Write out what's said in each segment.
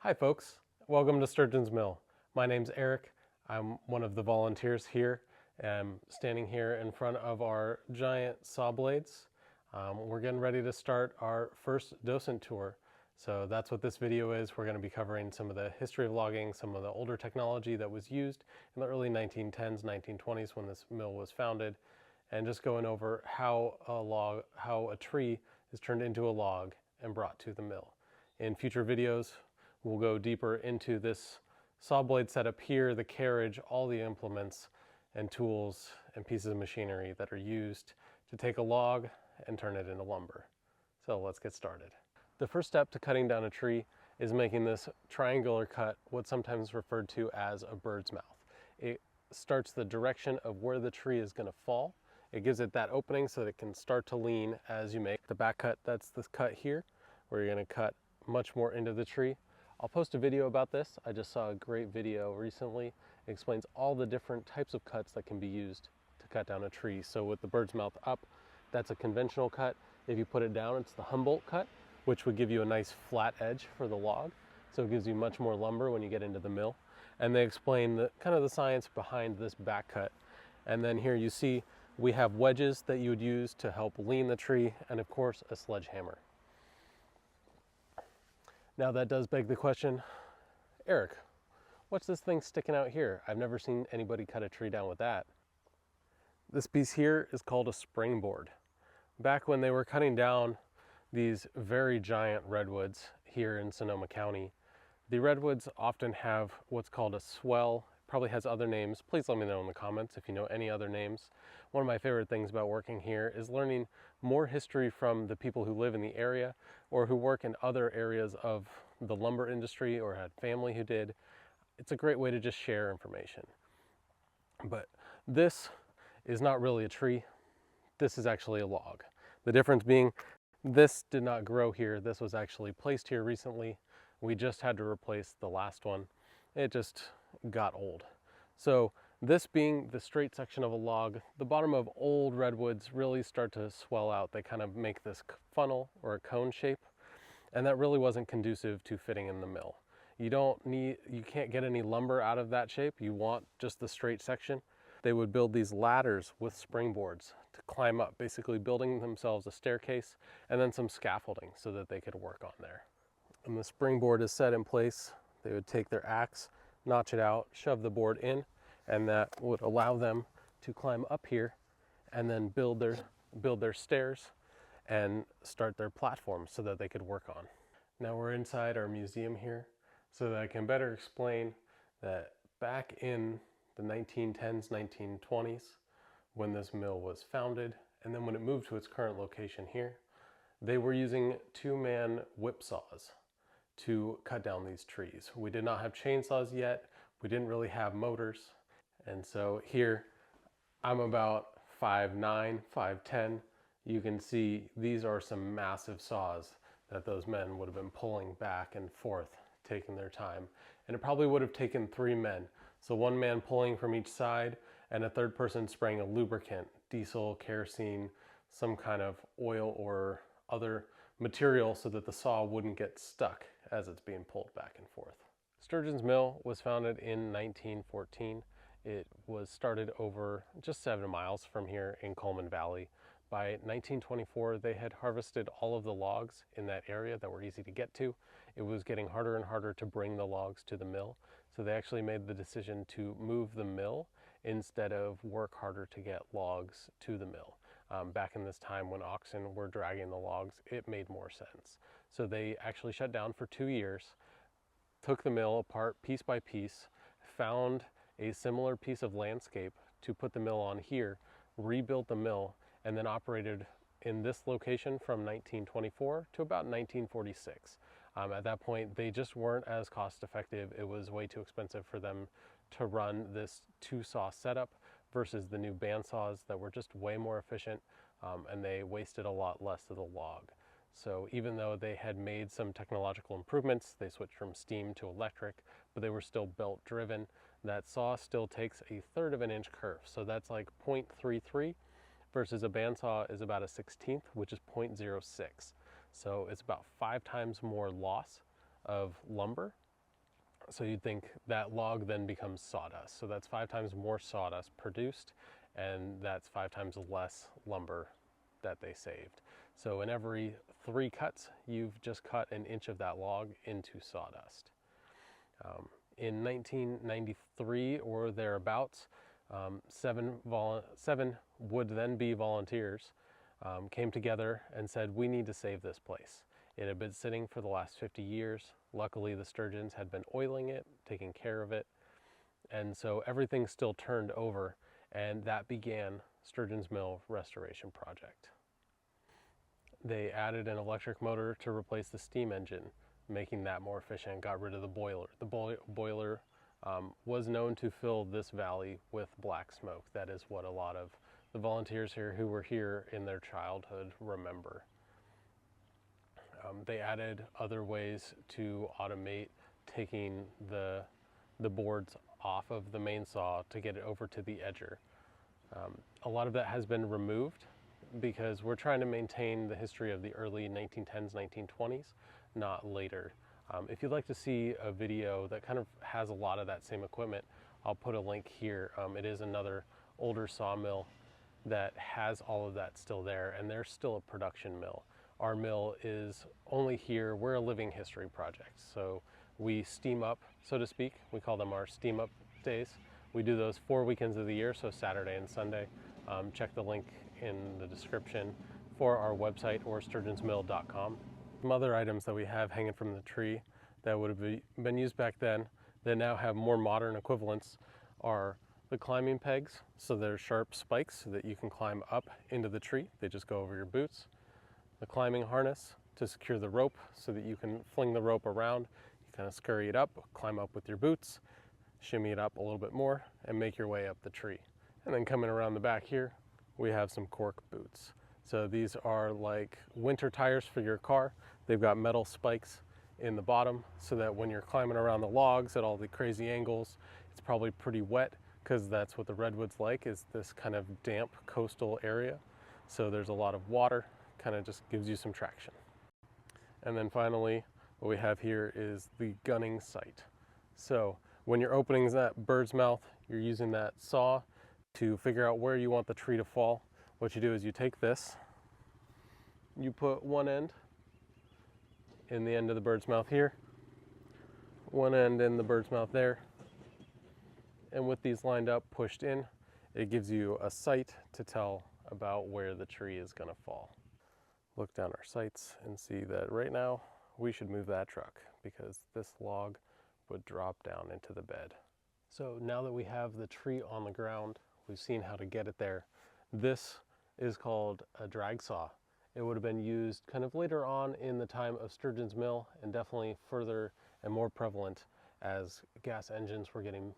Hi folks, welcome to Sturgeon's Mill. My name's Eric. I'm one of the volunteers here. I'm standing here in front of our giant saw blades. We're getting ready to start our first Docent tour. So that's what this video is. We're going to be covering some of the history of logging, some of the older technology that was used in the early 1910s, 1920s when this mill was founded, and just going over how a tree is turned into a log and brought to the mill. In future videos, we'll go deeper into this saw blade setup here, the carriage, all the implements and tools and pieces of machinery that are used to take a log and turn it into lumber. So let's get started. The first step to cutting down a tree is making this triangular cut, what's sometimes referred to as a bird's mouth. It starts the direction of where the tree is going to fall. It gives it that opening so that it can start to lean as you make the back cut. That's this cut here, where you're going to cut much more into the tree. I'll post a video about this. I just saw a great video recently. It explains all the different types of cuts that can be used to cut down a tree. So with the bird's mouth up, that's a conventional cut. If you put it down, it's the Humboldt cut, which would give you a nice flat edge for the log. So it gives you much more lumber when you get into the mill. And they explain the kind of the science behind this back cut. And then here you see we have wedges that you would use to help lean the tree, and of course a sledgehammer. Now that does beg the question, Eric, what's this thing sticking out here? I've never seen anybody cut a tree down with that. This piece here is called a springboard. Back when they were cutting down these very giant redwoods here in Sonoma County, the redwoods often have what's called a swell. It probably has other names. Please let me know in the comments if you know any other names. One of my favorite things about working here is learning more history from the people who live in the area or who work in other areas of the lumber industry or had family who did. It's a great way to just share information. But this is not really a tree. This is actually a log. The difference being this did not grow here. This was actually placed here recently. We just had to replace the last one. It just got old. So this being the straight section of a log, the bottom of old redwoods really start to swell out. They kind of make this funnel or a cone shape, and that really wasn't conducive to fitting in the mill. You can't get any lumber out of that shape. You want just the straight section. They would build these ladders with springboards to climb up, basically building themselves a staircase and then some scaffolding so that they could work on there. And the springboard is set in place. They would take their axe, notch it out, shove the board in, and that would allow them to climb up here and then build their stairs and start their platform so that they could work on. Now we're inside our museum here so that I can better explain that back in the 1910s, 1920s, when this mill was founded, and then when it moved to its current location here, they were using two-man whip saws to cut down these trees. We did not have chainsaws yet. We didn't really have motors. And so here, I'm about 5'9", 5'10". You can see these are some massive saws that those men would have been pulling back and forth, taking their time. And it probably would have taken 3 men. So one man pulling from each side and a third person spraying a lubricant, diesel, kerosene, some kind of oil or other material so that the saw wouldn't get stuck as it's being pulled back and forth. Sturgeon's Mill was founded in 1914. It was started over just 7 miles from here in Coleman Valley. By 1924, they had harvested all of the logs in that area that were easy to get to. It was getting harder and harder to bring the logs to the mill, so they actually made the decision to move the mill instead of work harder to get logs to the mill. Back in this time when oxen were dragging the logs, it made more sense. So they actually shut down for 2 years, took the mill apart piece by piece, found a similar piece of landscape to put the mill on here, rebuilt the mill, and then operated in this location from 1924 to about 1946. At that point, they just weren't as cost effective. It was way too expensive for them to run this 2-saw setup versus the new bandsaws that were just way more efficient, and they wasted a lot less of the log. So even though they had made some technological improvements, they switched from steam to electric, but they were still belt driven. That saw still takes a 1/3 of an inch curve. So that's like 0.33 versus a bandsaw is about a 1/16, which is 0.06. So it's about 5 times more loss of lumber So you'd think that log then becomes sawdust. So that's 5 times more sawdust produced, and that's 5 times less lumber that they saved. So in every 3 cuts, you've just cut an inch of that log into sawdust. In 1993 or thereabouts, 7 would then be volunteers came together and said, we need to save this place. It had been sitting for the last 50 years. Luckily, the Sturgeons had been oiling it, taking care of it, and so everything still turned over, and that began Sturgeon's Mill Restoration Project. They added an electric motor to replace the steam engine, making that more efficient, got rid of the boiler. The boiler was known to fill this valley with black smoke. That is what a lot of the volunteers here who were here in their childhood remember. They added other ways to automate taking the boards off of the main saw to get it over to the edger. A lot of that has been removed because we're trying to maintain the history of the early 1910s, 1920s, not later. If you'd like to see a video that kind of has a lot of that same equipment, I'll put a link here. It is another older sawmill that has all of that still there, and they're still a production mill. Our mill is only here, we're a living history project. So we steam up, so to speak. We call them our steam up days. We do those 4 weekends of the year, so Saturday and Sunday. Check the link in the description for our website or sturgeonsmill.com. Some other items that we have hanging from the tree that would have been used back then that now have more modern equivalents are the climbing pegs. So they're sharp spikes so that you can climb up into the tree. They just go over your boots. The climbing harness to secure the rope so that you can fling the rope around. You kind of scurry it up, climb up with your boots, shimmy it up a little bit more, and make your way up the tree. And then coming around the back here, we have some cork boots. So these are like winter tires for your car. They've got metal spikes in the bottom so that when you're climbing around the logs at all the crazy angles, it's probably pretty wet because that's what the redwood's like, is this kind of damp coastal area. So there's a lot of water, kind of just gives you some traction. And then finally, what we have here is the gunning sight. So when you're opening that bird's mouth, you're using that saw to figure out where you want the tree to fall. What you do is you take this, you put one end in the end of the bird's mouth here, one end in the bird's mouth there, and with these lined up, pushed in, it gives you a sight to tell about where the tree is going to fall. Look down our sights and see that right now we should move that truck because this log would drop down into the bed. So now that we have the tree on the ground, we've seen how to get it there. This is called a drag saw. It would have been used kind of later on in the time of Sturgeon's Mill, and definitely further and more prevalent as gas engines were getting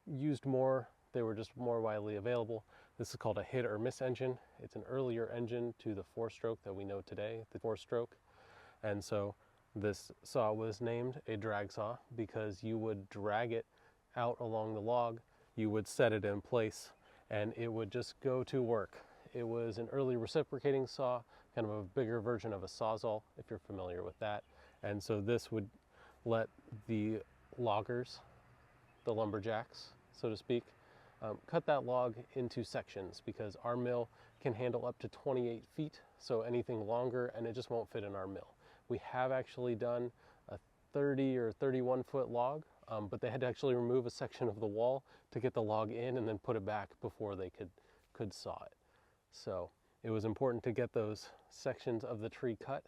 used more. They were just more widely available. This is called a hit or miss engine. It's an earlier engine to the 4-stroke that we know today, the 4-stroke. And so this saw was named a drag saw because you would drag it out along the log, you would set it in place, and it would just go to work. It was an early reciprocating saw, kind of a bigger version of a sawzall, if you're familiar with that. And so this would let the loggers, the lumberjacks, so to speak, cut that log into sections because our mill can handle up to 28 feet, so anything longer and it just won't fit in our mill. We have actually done a 30 or 31 foot log, but they had to actually remove a section of the wall to get the log in and then put it back before they could saw it. So it was important to get those sections of the tree cut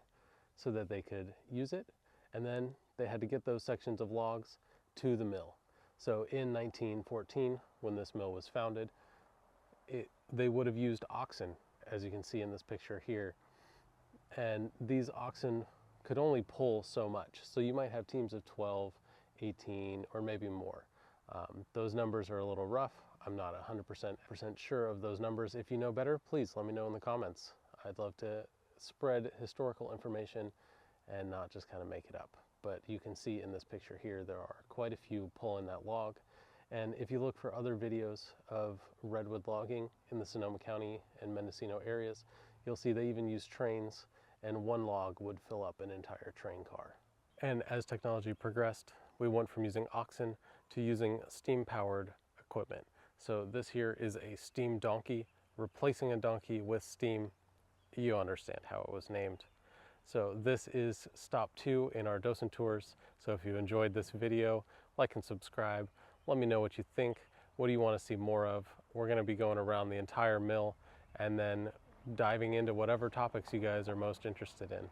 so that they could use it, and then they had to get those sections of logs to the mill. So in 1914, when this mill was founded, they would have used oxen, as you can see in this picture here. And these oxen could only pull so much. So you might have teams of 12, 18, or maybe more. Those numbers are a little rough. I'm not 100% sure of those numbers. If you know better, please let me know in the comments. I'd love to spread historical information and not just kind of make it up. But you can see in this picture here, there are quite a few pulling that log. And if you look for other videos of redwood logging in the Sonoma County and Mendocino areas, you'll see they even use trains, and one log would fill up an entire train car. And as technology progressed, we went from using oxen to using steam-powered equipment. So this here is a steam donkey, replacing a donkey with steam. You understand how it was named. So this is stop 2 in our Docent tours. So if you enjoyed this video, like and subscribe. Let me know what you think. What do you want to see more of? We're going to be going around the entire mill and then diving into whatever topics you guys are most interested in.